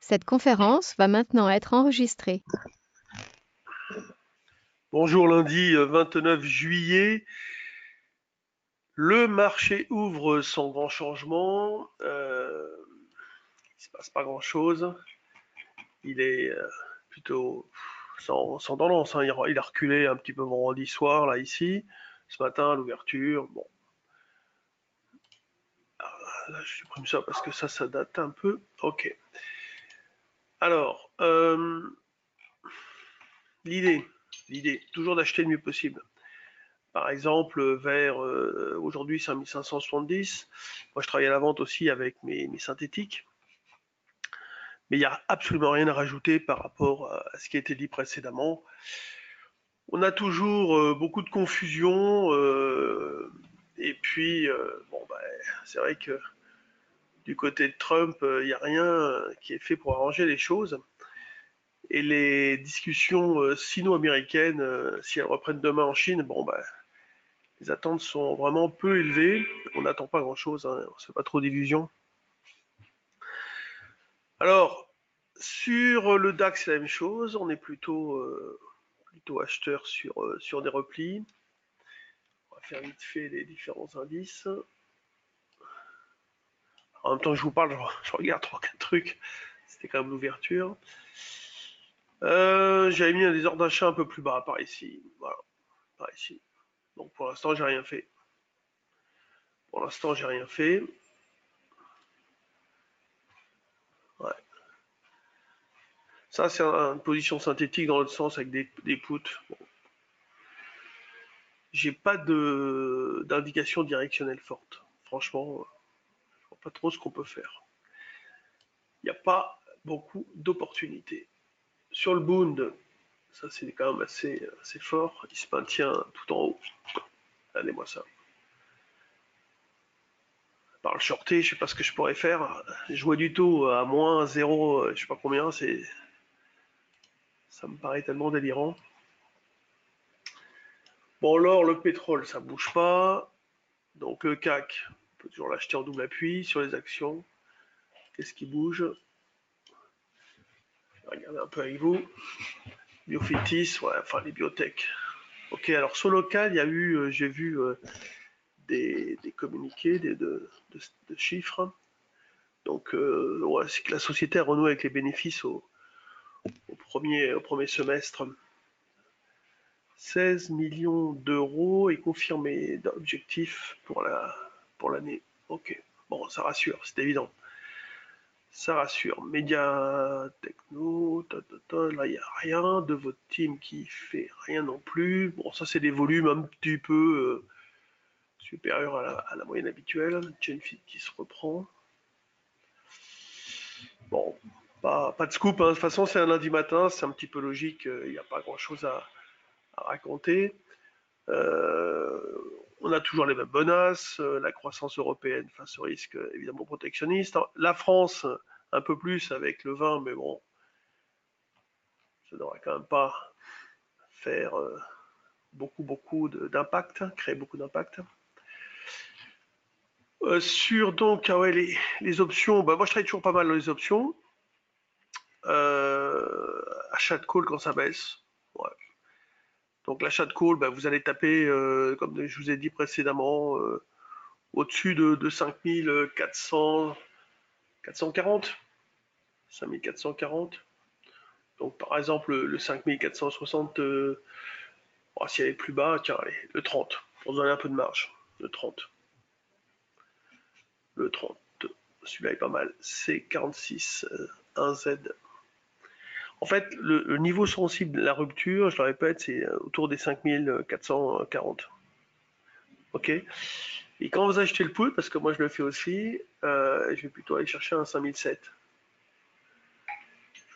Cette conférence va maintenant être enregistrée. Bonjour, lundi 29 juillet. Le marché ouvre sans grand changement. Il se passe pas grand-chose. Il est plutôt sans tendance, hein. Il a reculé un petit peu vendredi soir, là, ici. Ce matin, à l'ouverture. Bon, là, je supprime ça parce que ça date un peu. Ok. Alors, l'idée, toujours d'acheter le mieux possible. Par exemple, vers aujourd'hui 5570. Moi, je travaille à la vente aussi avec mes synthétiques. Mais il n'y a absolument rien à rajouter par rapport à ce qui a été dit précédemment. On a toujours beaucoup de confusion. Et puis, bon, bah, c'est vrai que du côté de Trump, il n'y a rien qui est fait pour arranger les choses. Et les discussions sino-américaines, si elles reprennent demain en Chine, bon, bah, les attentes sont vraiment peu élevées. On n'attend pas grand-chose, hein, on ne se fait pas trop d'illusions. Alors, sur le DAX, c'est la même chose. On est plutôt acheteur sur des replis. On va faire vite fait les différents indices. En même temps que je vous parle, je regarde 3-4 trucs. C'était quand même l'ouverture. J'avais mis des ordres d'achat un peu plus bas par ici. Voilà, par ici. Donc pour l'instant, j'ai rien fait. Pour l'instant, j'ai rien fait. Ouais. Ça, c'est une position synthétique dans l'autre sens avec des puts. Bon. J'ai pas d'indication directionnelle forte. Franchement, je vois pas trop ce qu'on peut faire. Il n'y a pas beaucoup d'opportunités. Sur le Bund, ça c'est quand même assez fort. Il se maintient tout en haut. Regardez-moi ça. Par le shorté, je sais pas ce que je pourrais faire. Jouer du taux à moins 0, je sais pas combien, ça me paraît tellement délirant. Bon, l'or, le pétrole, ça bouge pas. Donc le CAC, on peut toujours l'acheter en double appui. Sur les actions, qu'est-ce qui bouge? Je vais regarder un peu avec vous. Biofitis, ouais, enfin les biotech. Ok, alors sur local, il y a eu, j'ai vu des communiqués de chiffres. Donc, ouais, c'est que la société a renoué avec les bénéfices au premier semestre. 16 millions d'euros est confirmé d'objectif pour l'année. Ok, bon, ça rassure, c'est évident. Ça rassure. Média, techno, là, il n'y a rien. De votre team qui fait rien non plus. Bon, ça, c'est des volumes un petit peu supérieurs à la moyenne habituelle. Genfit qui se reprend. Bon, pas de scoop, hein. De toute façon, c'est un lundi matin, c'est un petit peu logique, il n'y a pas grand-chose à raconter. Euh, on a toujours les mêmes menaces, la croissance européenne face au risque évidemment protectionniste. La France, un peu plus avec le vin, mais bon, ça ne devrait quand même pas faire beaucoup d'impact, créer beaucoup d'impact. Sur donc, ah ouais, les options, bah moi je travaille toujours pas mal dans les options. Achat de call quand ça baisse. Ouais. Donc l'achat de call, bah, vous allez taper, comme je vous ai dit précédemment, au-dessus de 5400, 440, 5440. Donc par exemple le 5460, oh, si elle est plus bas, tiens, allez, le 30, pour donner un peu de marge. Le 30. Le 30. Celui-là est pas mal. C'est 46, 1Z. En fait, le niveau sensible, la rupture, je le répète, c'est autour des 5440. Ok. Et quand vous achetez le pool, parce que moi je le fais aussi, je vais plutôt aller chercher un 5007.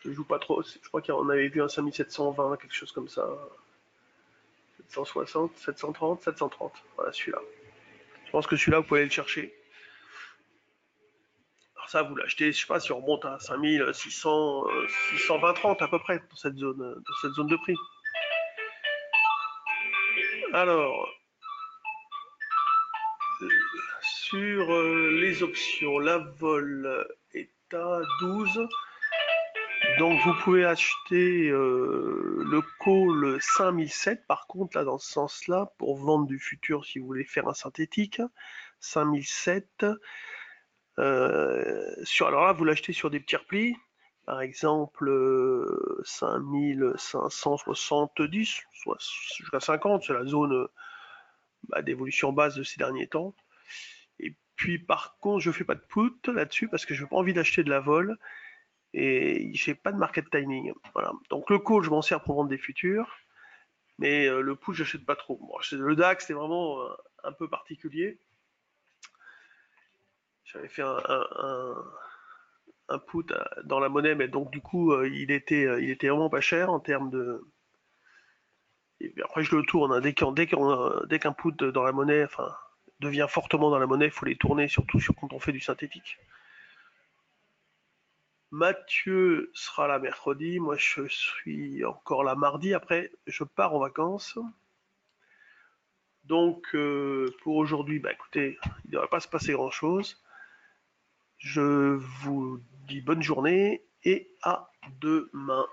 Je ne joue pas trop, je crois qu'on avait vu un 5720, quelque chose comme ça. 760, 730, 730. Voilà celui-là. Je pense que celui-là, vous pouvez aller le chercher. Alors ça, vous l'achetez, je sais pas, si on remonte à 5600, 620, 30 à peu près dans cette zone de prix. Alors, sur les options, la vol est à 12. Donc vous pouvez acheter le call 5007, par contre là dans ce sens-là, pour vendre du futur si vous voulez faire un synthétique, 5007. Alors là vous l'achetez sur des petits replis, par exemple 5570, soit jusqu'à 50, c'est la zone d'évolution basse de ces derniers temps. Et puis par contre je fais pas de put là-dessus parce que je n'ai pas envie d'acheter de la vol. Et j'ai pas de market timing. Voilà. Donc le call, je m'en sers pour vendre des futurs, mais le put, j'achète pas trop. Bon, le DAX, c'est vraiment un peu particulier. J'avais fait un put dans la monnaie, mais donc du coup, il était vraiment pas cher en termes de. Et après, je le tourne. Hein. Dès qu'un put dans la monnaie, enfin, devient fortement dans la monnaie, il faut les tourner, surtout quand on fait du synthétique. Mathieu sera là mercredi, moi je suis encore là mardi, après je pars en vacances. Donc pour aujourd'hui, écoutez, il ne devrait pas se passer grand chose. Je vous dis bonne journée et à demain.